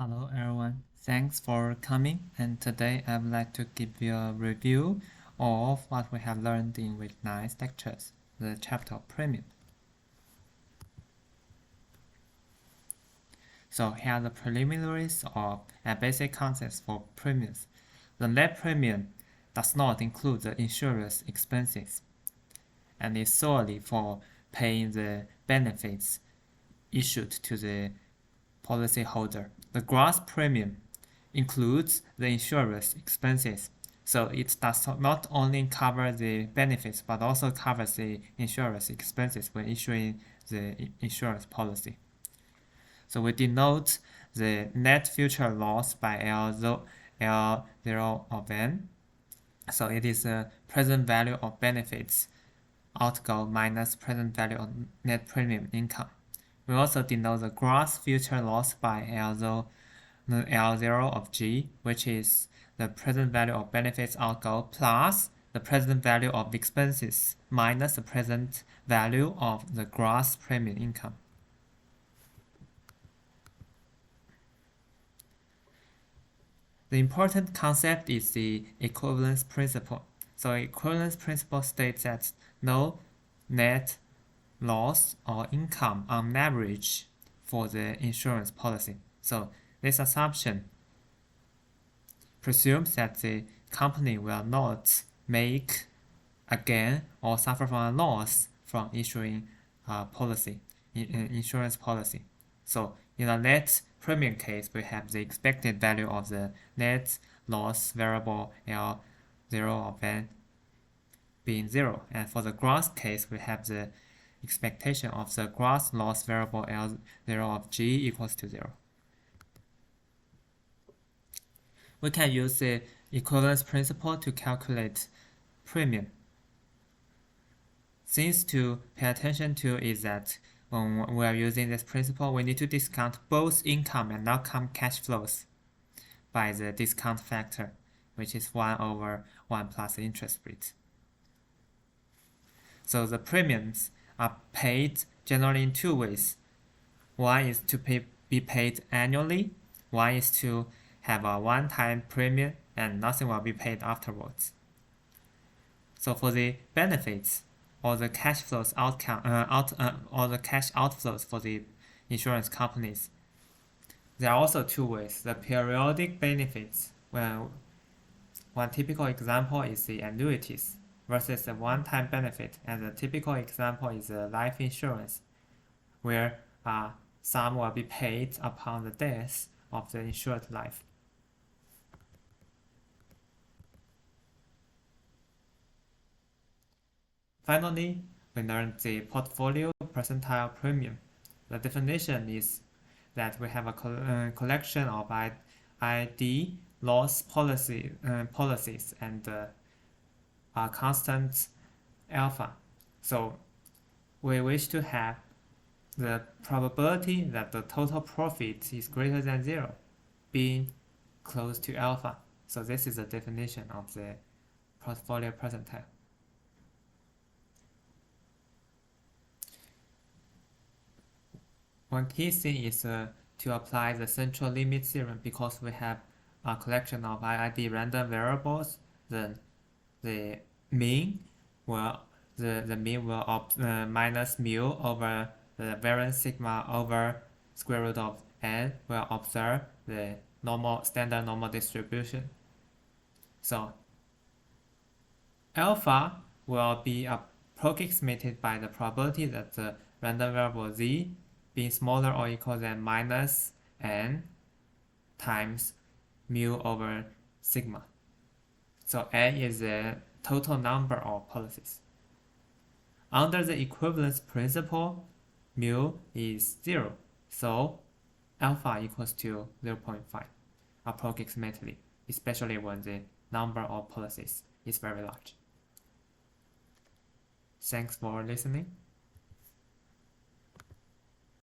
Hello everyone, thanks for coming, and today I would like to give you a review of what we have learned in week 9 lectures, the chapter of premium. So here are the preliminaries of basic concepts for premiums. The net premium does not include the insurer's expenses and is solely for paying the benefits issued to the policyholder. The gross premium includes the insurer's expenses, so it does not only cover the benefits but also covers the insurer's expenses when issuing the insurance policy. So we denote the net future loss by L0 of n. So it is the present value of benefits outgo minus present value of net premium income. We also denote the gross future loss by L0 of G, which is the present value of benefits outgo plus the present value of expenses minus the present value of the gross premium income. The important concept is the equivalence principle. So equivalence principle states that no net loss or income on average for the insurance policy. So this assumption presumes that the company will not make a gain or suffer from a loss from issuing insurance policy. So in the net premium case, we have the expected value of the net loss variable L0 of n being 0. And for the gross case, we have the expectation of the gross loss variable L0 of G equals to 0. We can use the equivalence principle to calculate premium. Things to pay attention to is that when we are using this principle, we need to discount both income and outcome cash flows by the discount factor, which is 1 over 1 plus the interest rate. So the premiums are paid generally in two ways. One is to be paid annually. One is to have a one-time premium and nothing will be paid afterwards. So for the benefits or the cash flows or the cash outflows for the insurance companies, there are also two ways. The periodic benefits, well, one typical example is the annuities versus the one-time benefit, and the typical example is the life insurance, where some will be paid upon the death of the insured life. Finally, we learned the portfolio percentile premium. The definition is that we have a collection of ID loss policies and a constant alpha. So we wish to have the probability that the total profit is greater than 0 being close to alpha. So this is the definition of the portfolio percentile. One key thing is to apply the central limit theorem, because we have a collection of IID random variables. Then the mean will minus mu over the variance sigma over square root of n will observe the standard normal distribution. So alpha will be approximated by the probability that the random variable z being smaller or equal than minus n times mu over sigma. So n is the total number of policies. Under the equivalence principle, mu is 0, so alpha equals to 0.5 approximately, especially when the number of policies is very large. Thanks for listening.